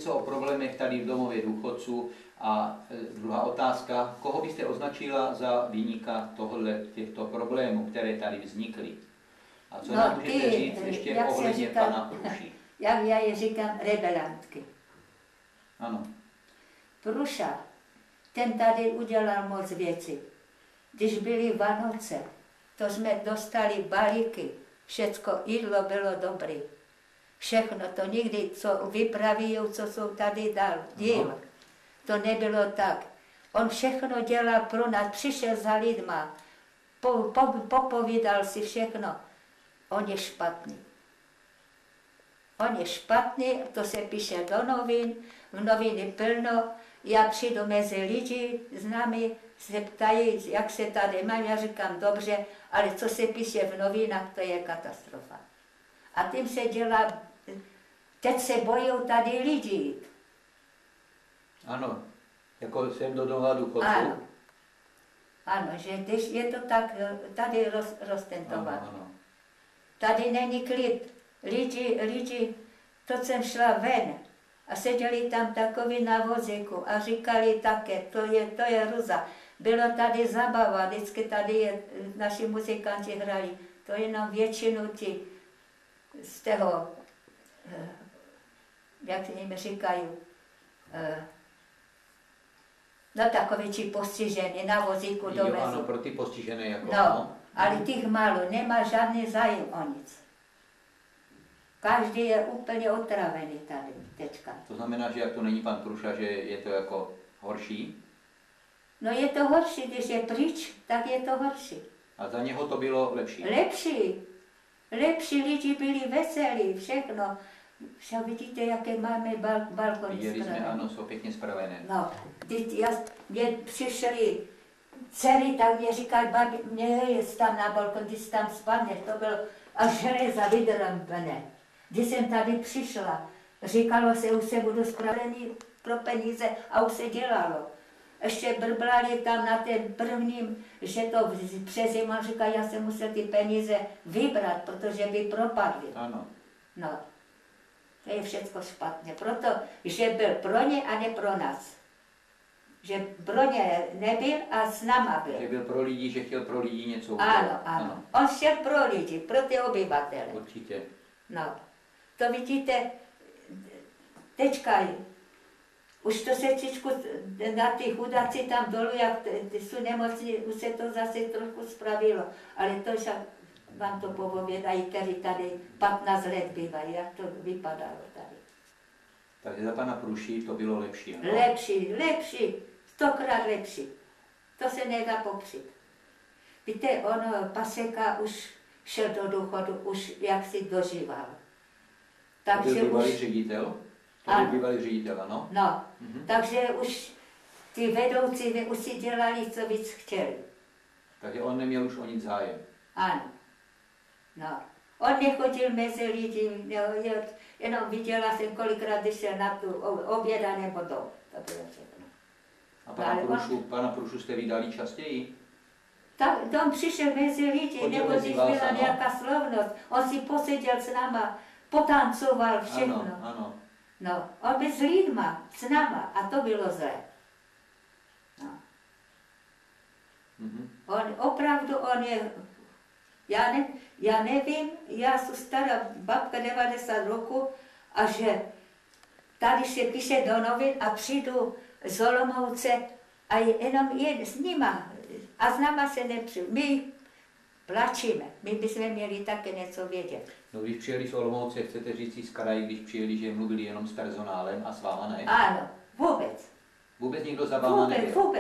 něco o problémech tady v domově důchodců a druhá otázka, koho byste označila za viníka těchto problémů, které tady vznikly? A co nám můžete říct ještě ohledně pana Pruši? Jak já je říkám, rebelantky. Ano. Pruša, ten tady udělal moc věcí. Když byly Vánoce, to jsme dostali balíky, všecko jídlo bylo dobré. Všechno to nikdy, co vypraví, co jsou tady dal, díl. To nebylo tak. On všechno dělal pro nás, přišel za lidma, popovídal si všechno. On je špatný. On je špatný, to se píše do novin, v noviny plno. Já přijdu mezi lidi, známí, se ptají, jak se tady mám, já říkám dobře, ale co se píše v novinách, to je katastrofa. A tím se dělá, teď se bojí tady lidi jít. Ano, jako jsem do domova důchodců. Ano. Ano, že když je to tak, tady roztentováno. Ano. Tady není klid. Lidi, to jsem šla ven a seděli tam takový na vozíku a říkali také, to je hruza. Bylo tady zabava, vždycky tady naši muzikanti hrali, to jenom většinu ti z toho, jak jim říkají, no takový či postižený na vozíku dovezou. Jo, ano, pro ty postižené jako. No, ale těch málo, nemá žádný zájem o nic. Každý je úplně otravený tady teďka. To znamená, že jak to není pan Pruša, že je to jako horší? No je to horší, když je pryč, tak je to horší. A za něho to bylo lepší? Lepší lidi byli veselí, všechno. Však vidíte, jaké máme balkony viděli jsme, ano, jsou pěkně spravené. No, mě přišli dcery, tak mě říkali, babi, mě je tam na balkon, když tam spadne, to bylo až železa vydrmbené. Když jsem tady přišla, říkalo se, už se budu spravený pro peníze a už se dělalo. Ještě brblali tam na ten prvním, že to přes zimu, říká, já jsem musel ty peníze vybrat, protože by propadly. Ano. No, to je všechno špatně, proto, že byl pro ně a ne pro nás. Že pro ně nebyl a s náma byl. Že byl pro lidi, že chtěl pro lidi něco udělat. Ano. On šel pro lidi, pro ty obyvatele. Určitě. No, to vidíte, teďka, už to se čičku na ty chudáci tam dolů, jak jsou nemocní, už se to zase trochu spravilo, ale to však vám to povědají, kteří tady 15 let bývají, jak to vypadalo tady. Takže za pana Pruši to bylo lepší, ano? Lepší, 100krát lepší. To se nedá popřít. Víte, on Paseka už šel do důchodu, už jak si dožíval. Takže byl bývalý ředitel? To byl bývalý ředitel, ano? No, takže už ty vedoucí už si dělali, co víc chtěli. Takže on neměl už o nic zájem? Ano. No. On nechodil mezi lidi, jenom viděla jsem kolikrát, když se na tu oběda nebo dom. To bylo všechno. A pana Prušu jste vydali častěji? Tak on přišel mezi lidi, nebo když byla nějaká slavnost, on si poseděl s náma, potancoval všechno. Ano. No, on byl s lidma, s náma, a to bylo zlé. No. Opravdu on je, já nevím, já jsem stará babka 90 roku a že tady se píše do novin a přijdu z Olomouce a jenom je s nima a s náma se nepřijde. My plačíme, my bychom měli také něco vědět. No když přijeli z Olomouce, chcete říct z kraji, když přijeli, že mluvili jenom s personálem a s váma ne? Ano, vůbec. Vůbec nikdo za váma nebyl?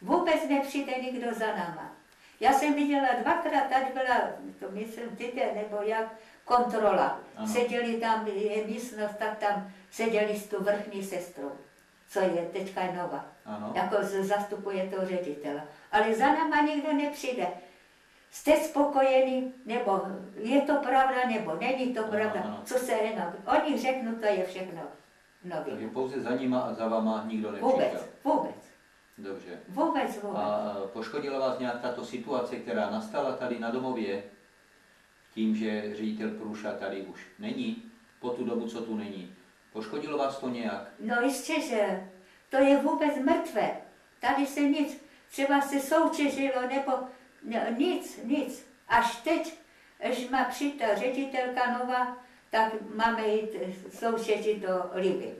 Vůbec nepřijde nikdo za náma. Já jsem viděla dvakrát, tady byla, to myslím, týden nebo jak, kontrola. Ano. Seděli tam, je místnost, tak tam seděli s tu vrchní sestrou, co je teďka nová. Ano. Jako zastupuje toho ředitele. Ale za náma nikdo nepřijde. Jste spokojení, nebo je to pravda, nebo není to pravda, ano. co se jenom, oni řeknou, to je všechno nový. Takže pouze za nima a za váma nikdo nepřišel? Vůbec. Dobře. Vůbec. A poškodila vás nějak tato situace, která nastala tady na domově, tím, že ředitel Pruša tady už není, po tu dobu, co tu není? Poškodilo vás to nějak? No jistě, že to je vůbec mrtvé. Tady se nic, třeba se soutěžilo, nebo nic. Až teď, až má přijít ta ředitelka nová, tak máme jít soutěžit do Liby.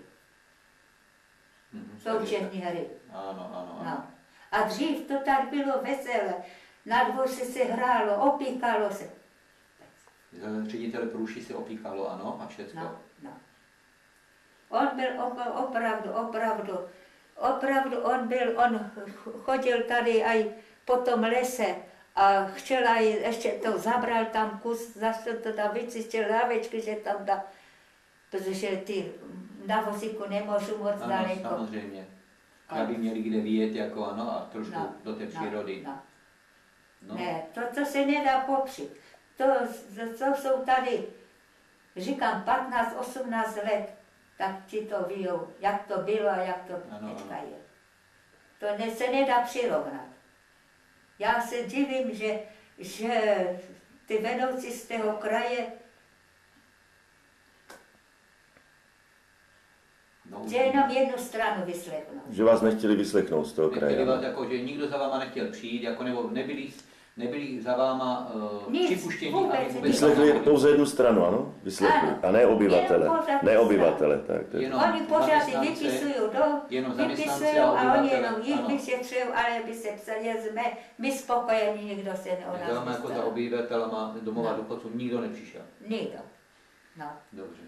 Soutěžní hry. Ano. No. A dřív to tak bylo veselé. Na dvoře se hrálo, opíkalo se. Ředitel průší se opíkalo, ano, a všecko. No. On byl opravdu, on chodil tady aj po tom lese a chtěl aj, ještě to zabral tam kus, zase to tam vyčistil lávečky, že tam dá, protože ty na vozíku nemůžu moc daleko. Samozřejmě. Aby měli kde vyjet, jako ano, a trošku do té přírody. No. Ne, to se nedá popřít. To jsou tady, říkám, 15-18 let, tak ti to víjou, jak to bylo a jak to teďka je. To se nedá přirovnat. Já se divím, že ty vedoucí z toho kraje, že jenom jednu stranu vyslechnou. Že vás nechtěli vyslechnout z toho kraje. Nechtěli vás, jako, že nikdo za váma nechtěl přijít, jako, nebo nebyli za váma připuštění, aby vůbec... Vyslechli pouze jednu stranu, ano? Vyslechli. A ne obyvatele. Ne obyvatele, tak. Oni pořád vypisují a oni jenom jich vyšetřují, ale by se psali, my spokojení, nikdo se o nás jako za obyvatele domova důchodců nikdo nepřišel. Nikdo. No. Dobře.